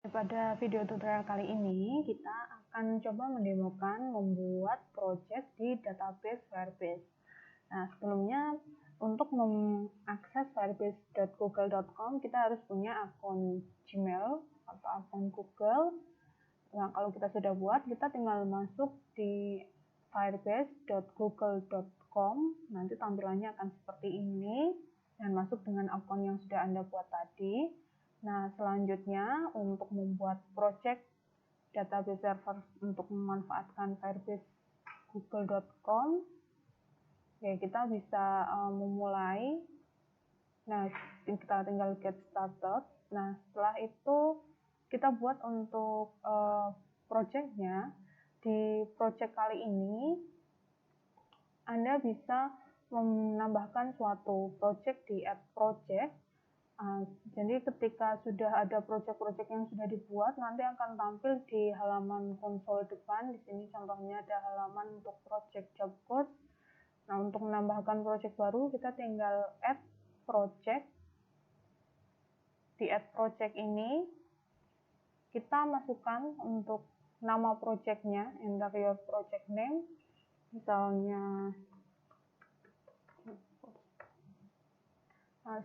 Pada video tutorial kali ini, kita akan coba mendemokan membuat project di database Firebase. Nah, sebelumnya untuk mengakses firebase.google.com, kita harus punya akun Gmail atau akun Google. Nah, kalau kita sudah buat, kita tinggal masuk di firebase.google.com. Nanti tampilannya akan seperti ini dan masuk dengan akun yang sudah Anda buat tadi. Nah, selanjutnya untuk membuat project database server untuk memanfaatkan Firebase google.com, ya kita bisa memulai. Nah, kita tinggal get started. Nah, setelah itu kita buat untuk projectnya. Di project kali ini Anda bisa menambahkan suatu project di add project. Jadi ketika sudah ada project-project yang sudah dibuat, nanti akan tampil di halaman konsol depan. Di sini contohnya ada halaman untuk project job course. Nah, untuk menambahkan project baru, kita tinggal add project. Di add project ini, kita masukkan untuk nama projectnya, enter your project name. Misalnya,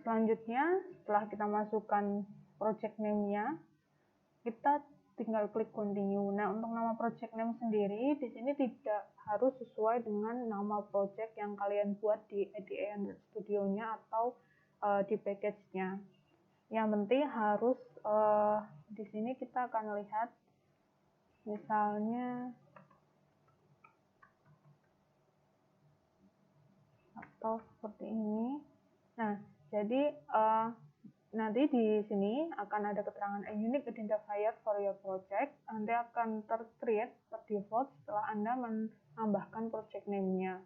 selanjutnya setelah kita masukkan project name-nya, kita tinggal klik continue. Nah, untuk nama project name sendiri di sini tidak harus sesuai dengan nama project yang kalian buat di IDE Android Studio-nya atau di package-nya. Yang penting harus di sini kita akan lihat misalnya atau seperti ini. Nah, jadi nanti di sini akan ada keterangan a unique identifier for your project. Anda akan ter-create per default setelah Anda menambahkan project name-nya.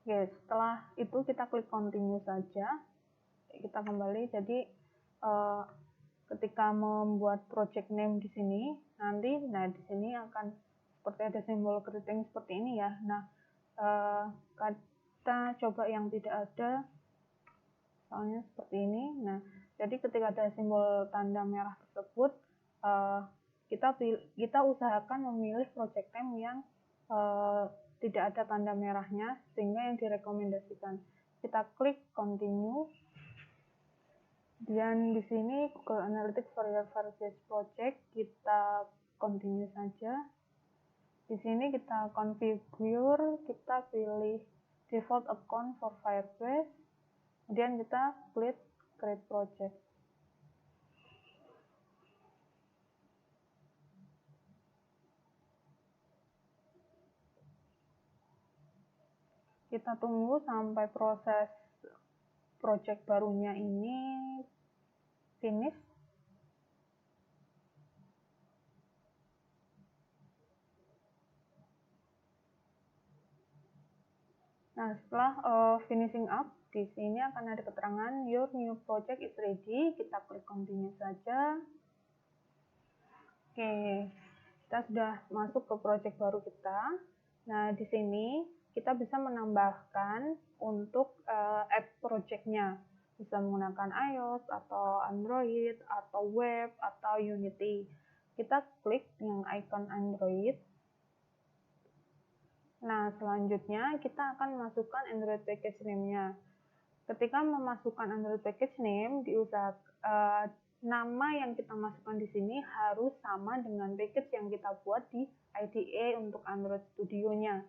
Oke, setelah itu kita klik continue saja. Kita kembali. Jadi ketika membuat project name di sini, nanti di sini akan seperti ada simbol keriting seperti ini ya. Nah, kita coba yang tidak ada, soalnya seperti ini. Nah, jadi ketika ada simbol tanda merah tersebut, kita usahakan memilih project name yang tidak ada tanda merahnya, sehingga yang direkomendasikan. Kita klik continue, dan di sini Google Analytics for your Firebase project, kita continue saja. Di sini kita configure, kita pilih default account for Firebase, kemudian kita klik create project. Kita tunggu sampai proses project barunya ini finish. Nah, setelah finishing up, di sini akan ada keterangan your new project is ready. Kita klik continue saja. Oke, kita sudah masuk ke project baru kita. Nah, di sini kita bisa menambahkan untuk app project-nya. Bisa menggunakan iOS atau Android atau web atau Unity. Kita klik yang icon Android. Nah, selanjutnya kita akan masukkan Android package name-nya. Ketika memasukkan Android package name, nama yang kita masukkan di sini harus sama dengan package yang kita buat di IDE untuk Android Studio-nya.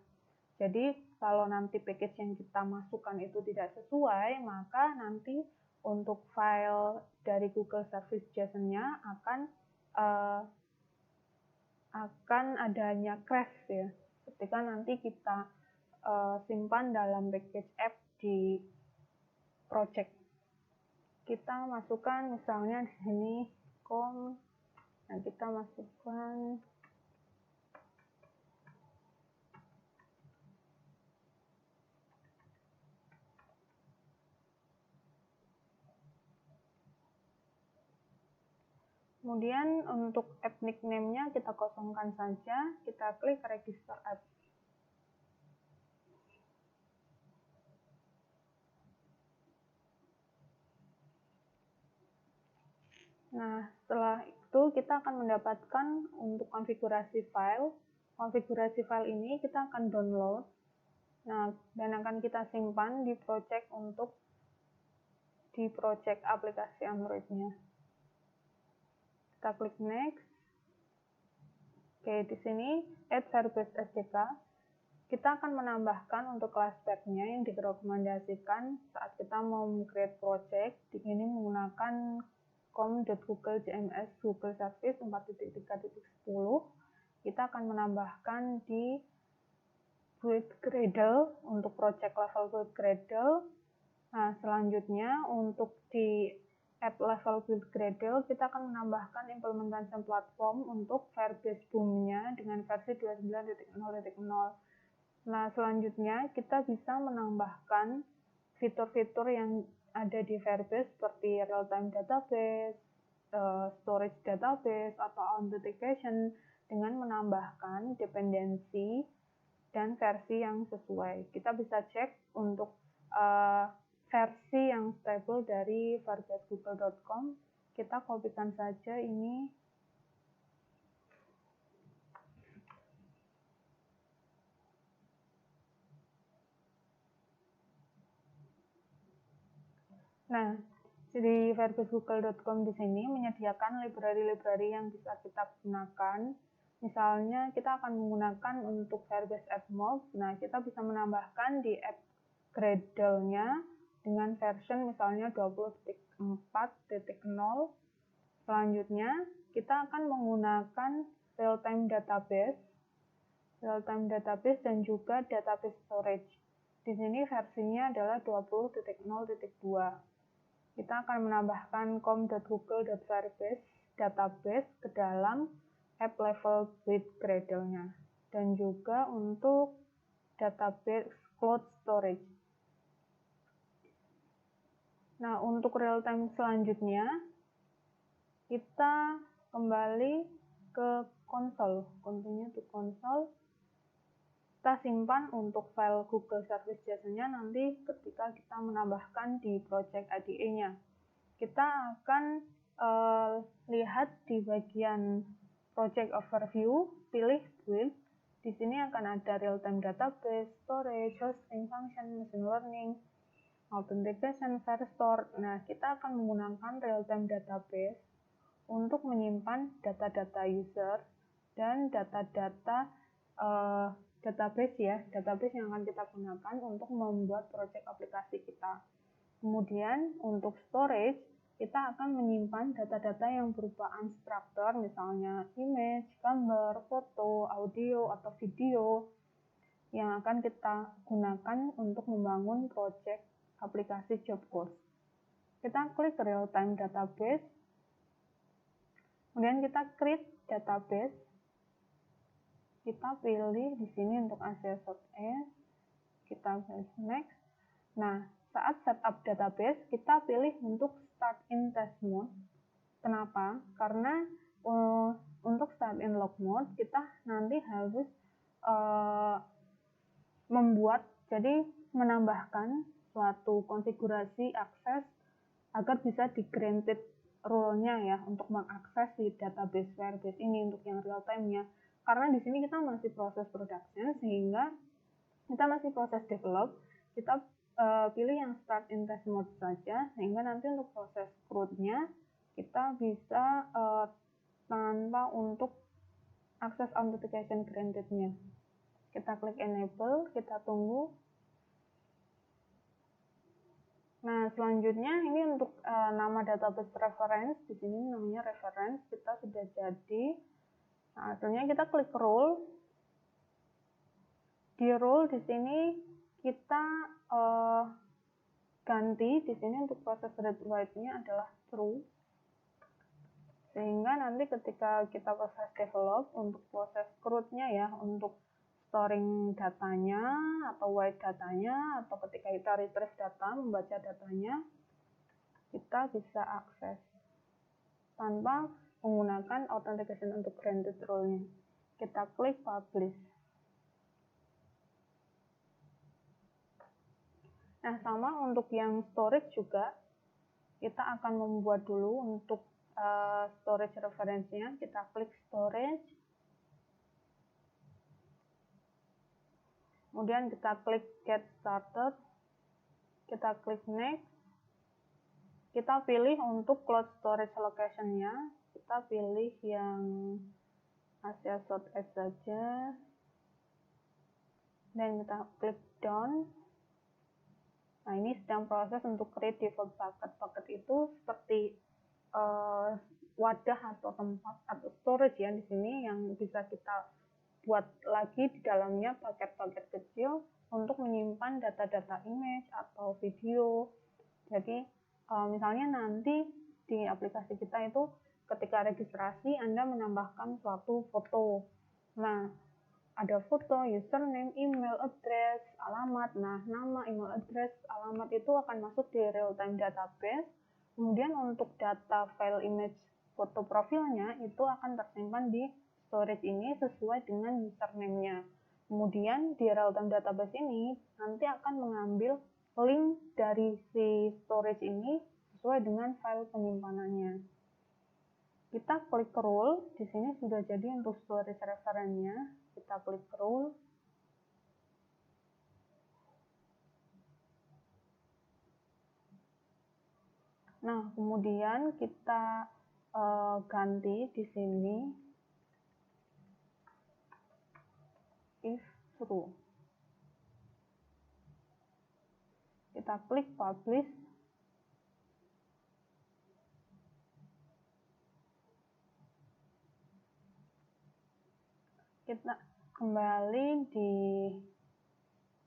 Jadi, kalau nanti package yang kita masukkan itu tidak sesuai, maka nanti untuk file dari Google Service JSON-nya akan adanya crash ya. Ketika nanti kita simpan dalam package app di project. Kita masukkan misalnya di sini com. Nah, kita masukkan kemudian untuk app nickname-nya kita kosongkan saja, kita klik register app. Nah, setelah itu kita akan mendapatkan untuk konfigurasi file. Konfigurasi file ini kita akan download. Nah, dan akan kita simpan di project aplikasi Android-nya. Kita klik next. Oke, di sini add Firebase SDK. Kita akan menambahkan untuk kelas path-nya yang direkomendasikan saat kita mau create project. Di sini menggunakan com.google.jms Google Service 4.3.10. Kita akan menambahkan di build Gradle untuk project level build Gradle. Nah, selanjutnya untuk di add level build Gradle, kita akan menambahkan implementation platform untuk Firebase Boom-nya dengan versi 29.0.0. Nah, selanjutnya kita bisa menambahkan fitur-fitur yang ada di Firebase seperti real-time database, storage database, atau authentication dengan menambahkan dependensi dan versi yang sesuai. Kita bisa cek untuk versi yang stable dari firebasegoogle.com. Kita kopikan saja ini. Nah, di firebasegoogle.com di sini menyediakan library-library yang bisa kita gunakan. Misalnya kita akan menggunakan untuk Firebase App Mob. Nah, kita bisa menambahkan di app Gradle-nya dengan version misalnya 20.4.0. Selanjutnya, kita akan menggunakan real-time database dan juga database storage. Di sini versinya adalah 20.0.2. Kita akan menambahkan com.google.firebase database ke dalam app level build Gradle-nya. Dan juga untuk database cloud storage. Nah, untuk real time selanjutnya, kita kembali ke konsol. Continue to console. Kita simpan untuk file Google Service JSON-nya nanti ketika kita menambahkan di project IDE-nya. Kita akan lihat di bagian project overview, pilih build. Di sini akan ada real-time database, storage, hosting, function, machine learning, authentication, firestore. Nah, kita akan menggunakan real-time database untuk menyimpan data-data user dan data-data database yang akan kita gunakan untuk membuat project aplikasi kita. Kemudian untuk storage, kita akan menyimpan data-data yang berupa unstructured, misalnya image, gambar, foto, audio, atau video yang akan kita gunakan untuk membangun project aplikasi job course. Kita klik real-time database, kemudian kita create database. Kita pilih di sini untuk ACS.S, kita pilih next. Nah, saat setup database, kita pilih untuk start in test mode. Kenapa? Karena untuk start in log mode, kita nanti harus menambahkan suatu konfigurasi akses agar bisa di granted role-nya ya untuk mengakses di database Firebase ini untuk yang real time-nya. Karena di sini kita masih proses production, sehingga kita masih proses develop, kita pilih yang start in test mode saja, sehingga nanti untuk proses CRUD-nya kita bisa tanpa untuk akses authentication granted-nya. Kita klik enable, kita tunggu. Nah, selanjutnya ini untuk nama database reference, di sini namanya reference, kita sudah jadi. Nah, hasilnya kita klik role. Di role di sini kita ganti di sini untuk proses read write-nya adalah true. Sehingga nanti ketika kita proses develop untuk proses CRUD-nya ya, untuk storing datanya atau write datanya, atau ketika kita retrieve data, membaca datanya, kita bisa akses tanpa menggunakan authentication untuk granted role-nya. Kita klik publish. Nah, sama untuk yang storage juga, kita akan membuat dulu untuk storage reference-nya. Kita klik storage, kemudian kita klik get started, kita klik next, kita pilih untuk cloud storage location-nya, kita pilih yang Asia Southeast saja, dan kita klik done. Nah, ini sedang proses untuk create default bucket. Bucket itu seperti wadah atau tempat atau storage ya di sini yang bisa kita buat lagi di dalamnya bucket-bucket kecil untuk menyimpan data-data image atau video. Jadi misalnya nanti di aplikasi kita itu ketika registrasi Anda menambahkan suatu foto. Nah, ada foto, username, email, address, alamat. Nah, nama, email, address, alamat itu akan masuk di real-time database. Kemudian untuk data file image foto profilnya itu akan tersimpan di storage ini sesuai dengan username-nya. Kemudian di real-time database ini nanti akan mengambil link dari si storage ini sesuai dengan file penyimpanannya. Kita klik rule, di sini sudah jadi untuk storage referensinya. Kita klik rule. Nah, kemudian kita ganti di sini if true. Kita klik publish. Kita kembali di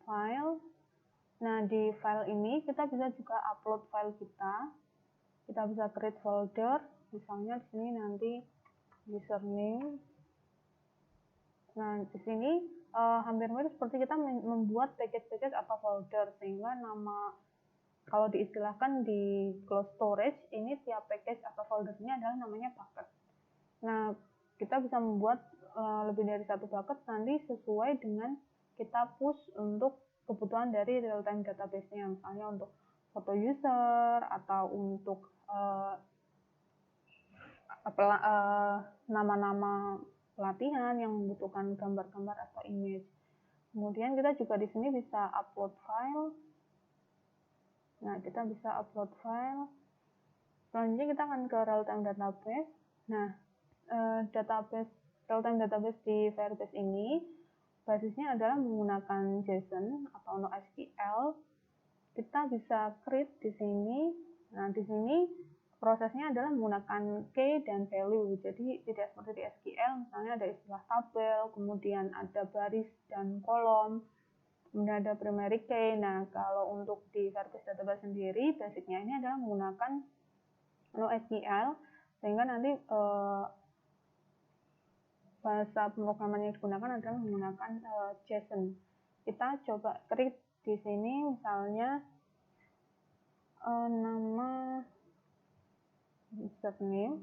file. Nah, di file ini kita bisa juga upload file kita. Kita bisa create folder, misalnya di sini nanti username. Nah, di sini hampir mirip seperti kita membuat package-package atau folder, sehingga nama, kalau diistilahkan di cloud storage, ini tiap package atau foldernya adalah namanya bucket. Nah, kita bisa membuat lebih dari satu bucket nanti sesuai dengan kita push untuk kebutuhan dari real-time database-nya, misalnya untuk foto user atau untuk nama-nama pelatihan yang membutuhkan gambar-gambar atau image. Kemudian kita juga di sini bisa upload file. Nah, kita bisa upload file. Selanjutnya kita akan ke real-time database. Nah, real-time database di Firebase ini basisnya adalah menggunakan JSON atau NoSQL. Kita bisa create di sini. Nah, di sini prosesnya adalah menggunakan key dan value. Jadi tidak seperti di SQL, misalnya ada istilah tabel, kemudian ada baris dan kolom, kemudian ada primary key. Nah, kalau untuk di Firebase database sendiri, basicnya ini adalah menggunakan NoSQL, sehingga nanti bahasa pemrograman yang digunakan adalah menggunakan JSON. Kita coba create di sini, misalnya nama username,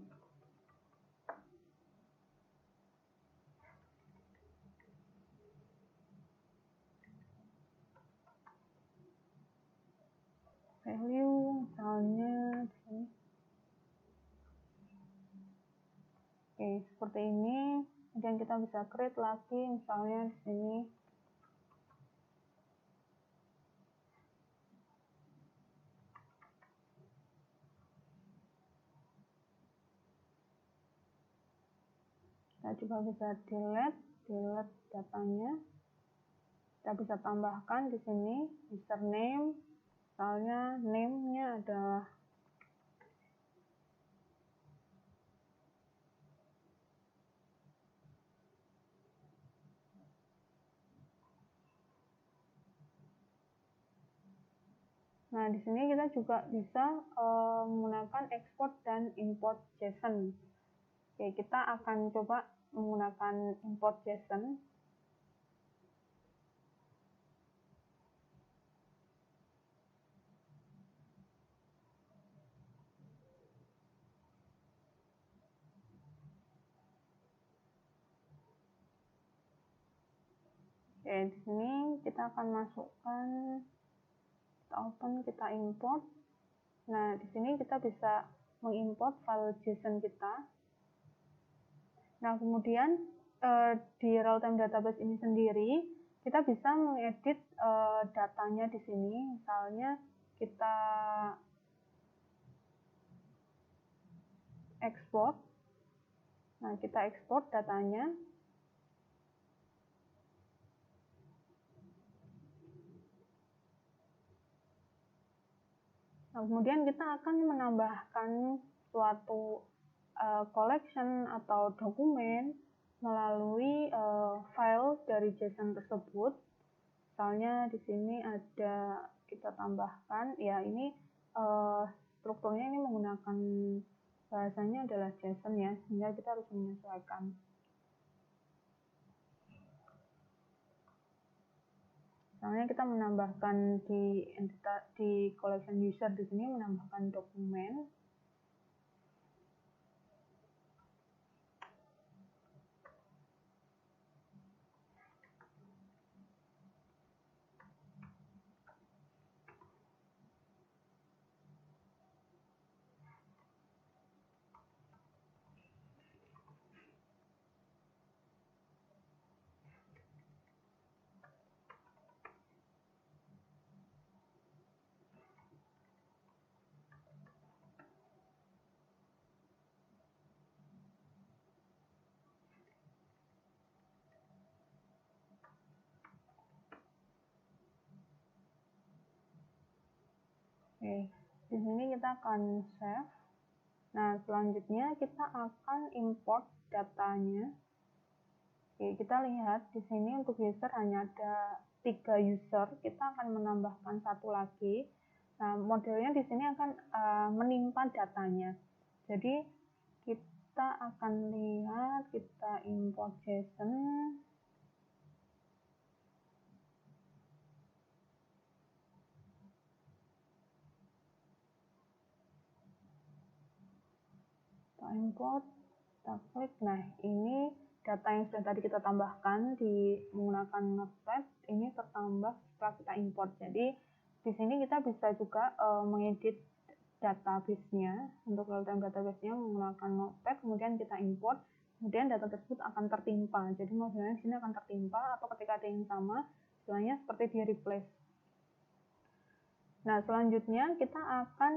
value, misalnya di sini. Oke, seperti ini. Dan kita bisa create lagi, misalnya di sini. Kita juga bisa delete datanya. Kita bisa tambahkan di sini username, misalnya name-nya adalah Nah, di sini kita juga bisa menggunakan export dan import JSON. Oke, kita akan coba menggunakan import JSON. Oke, di sini kita akan masukkan, kita open, kita import. Nah, di sini kita bisa mengimport file JSON kita. Nah, kemudian di real-time database ini sendiri, kita bisa mengedit datanya di sini. Misalnya kita ekspor. Nah, kita ekspor datanya. Nah, kemudian kita akan menambahkan suatu collection atau dokumen melalui file dari JSON tersebut. Misalnya di sini ada, kita tambahkan, ya ini strukturnya ini menggunakan bahasanya adalah JSON ya, sehingga kita harus menyesuaikan. Misalnya kita menambahkan di collection user di sini menambahkan dokumen. Oke, di sini kita akan save. Nah, selanjutnya kita akan import datanya. Oke, kita lihat di sini untuk user hanya ada 3 user, kita akan menambahkan satu lagi. Nah, modelnya di sini akan menimpa datanya. Jadi kita akan lihat, kita import JSON. Kita import, kita klik. Nah, ini data yang sudah tadi kita tambahkan menggunakan Notepad ini tertambah setelah kita import. Jadi di sini kita bisa juga mengedit database-nya, untuk real-time database-nya menggunakan Notepad, kemudian kita import, kemudian data tersebut akan tertimpa. Jadi modelnya di sini akan tertimpa, atau ketika ada yang sama, istilahnya seperti di replace. Nah, selanjutnya kita akan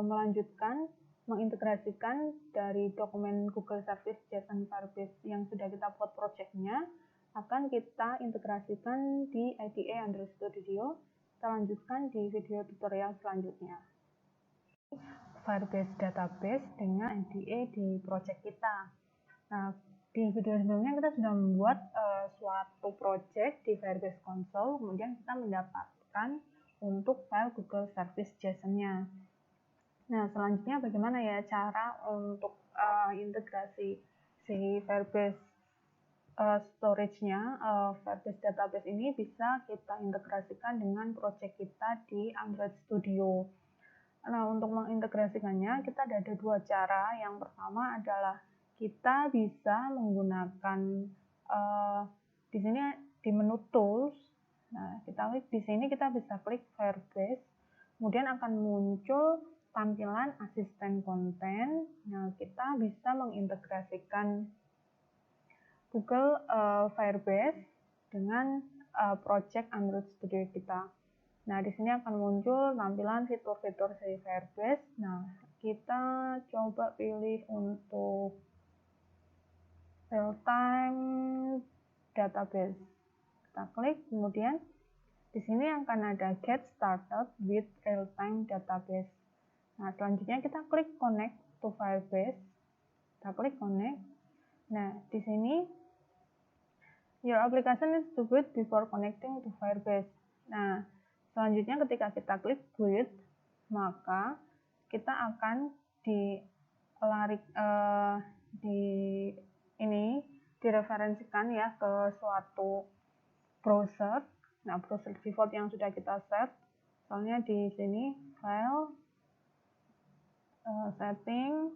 melanjutkan mengintegrasikan dari dokumen Google Service JSON Firebase yang sudah kita buat project-nya, akan kita integrasikan di IDE Android Studio. Kita lanjutkan di video tutorial selanjutnya. Firebase Database dengan IDE di project kita. Nah, di video sebelumnya kita sudah membuat suatu project di Firebase Console, kemudian kita mendapatkan untuk file Google Service JSON-nya. Nah, selanjutnya bagaimana ya cara untuk integrasi si Firebase storage-nya, Firebase Database ini bisa kita integrasikan dengan project kita di Android Studio. Nah, untuk mengintegrasikannya kita ada dua cara. Yang pertama adalah kita bisa menggunakan di sini di menu Tools. Nah, kita klik di sini, kita bisa klik Firebase, kemudian akan muncul tampilan asisten konten. Nah, kita bisa mengintegrasikan Google Firebase dengan project Android Studio kita. Nah, di sini akan muncul tampilan fitur-fitur dari Firebase. Nah, kita coba pilih untuk real-time database. Kita klik, kemudian di sini akan ada Get Started with Real-Time Database. Nah, selanjutnya kita klik Connect to Firebase. Kita klik Connect. Nah, di sini Your application is to boot before connecting to Firebase. Nah, selanjutnya ketika kita klik boot, maka kita akan direferensikan ya ke suatu browser. Nah, browser default yang sudah kita set, soalnya di sini file, setting.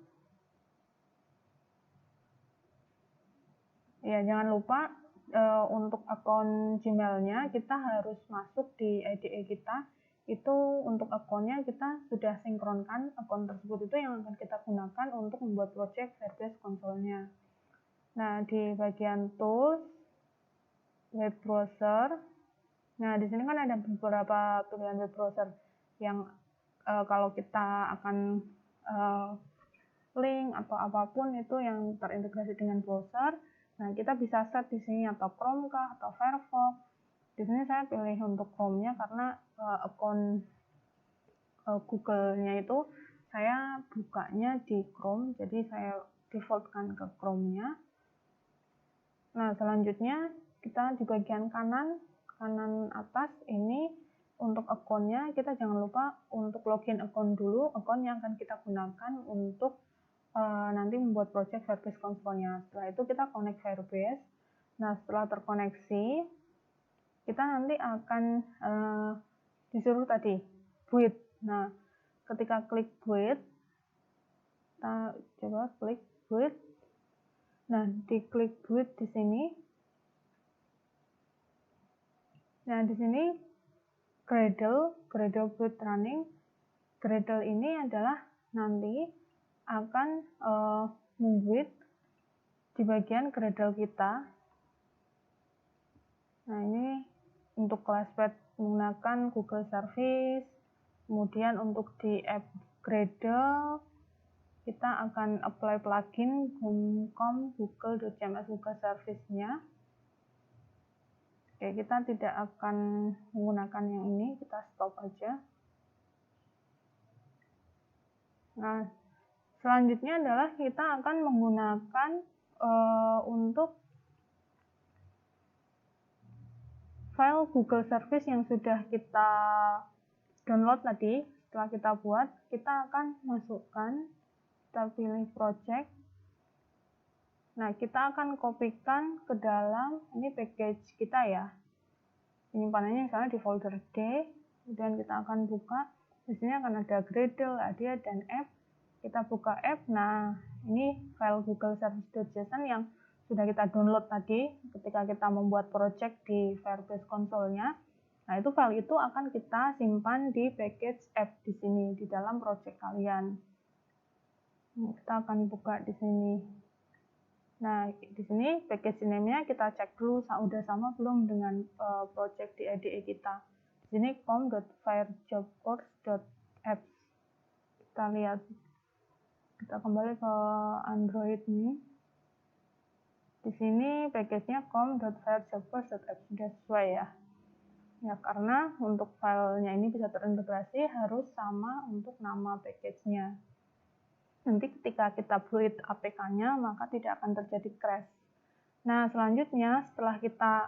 Ya, jangan lupa untuk akun Gmail-nya kita harus masuk di IDE kita itu untuk akunnya kita sudah sinkronkan akun tersebut itu yang akan kita gunakan untuk membuat project Firebase Console-nya. Nah, di bagian tools, web browser, nah di sini kan ada beberapa pilihan web browser yang kalau kita akan link atau apapun itu yang terintegrasi dengan browser, nah kita bisa set di sini atau Chrome kah atau Firefox. Di sini saya pilih untuk Chrome-nya karena akun Google-nya itu saya bukanya di Chrome, jadi saya defaultkan ke Chrome-nya. Nah, selanjutnya kita di bagian kanan atas ini untuk akunnya, kita jangan lupa untuk login akun dulu, akun yang akan kita gunakan untuk nanti membuat project Firebase Console-nya. Setelah itu kita connect Firebase. Nah, setelah terkoneksi, kita nanti akan disuruh tadi build. Nah, ketika klik build, kita coba klik build. Nah, diklik build di sini. Nah, di sini Gradle build running. Gradle ini adalah nanti akan membuild di bagian Gradle kita. Nah, ini untuk classpath menggunakan Google Service. Kemudian untuk di app Gradle kita akan apply plugin google.cms Google Service-nya. Oke, kita tidak akan menggunakan yang ini, kita stop aja. Nah, selanjutnya adalah kita akan menggunakan untuk file Google Service yang sudah kita download tadi. Setelah kita buat, kita akan masukkan, kita pilih project. Nah, kita akan kopikan ke dalam ini package kita ya. Penyimpanannya misalnya di folder D, kemudian kita akan buka. Di sini akan ada Gradle, Adia, dan app. Kita buka app. Nah, ini file Google Service.json yang sudah kita download tadi ketika kita membuat project di Firebase Console-nya. Nah, itu file itu akan kita simpan di package app di sini di dalam project kalian. Kita akan buka di sini. Nah, di sini package name-nya kita cek dulu udah sama belum dengan project di IDE kita. Di sini com.firejobcourse.apps. Kita lihat. Kita kembali ke Android ini. Di sini package-nya com.firejobcourse.apps sudah sesuai ya. Ya, karena untuk filenya ini bisa terintegrasi harus sama untuk nama package-nya. Nanti ketika kita build APK-nya, maka tidak akan terjadi crash. Nah, selanjutnya setelah kita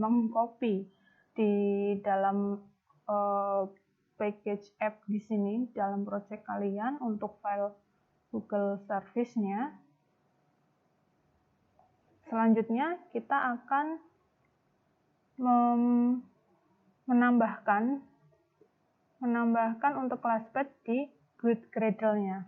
mengcopy di dalam package app di sini, dalam project kalian untuk file Google Service-nya. Selanjutnya, kita akan menambahkan untuk classpath di Gradle-nya.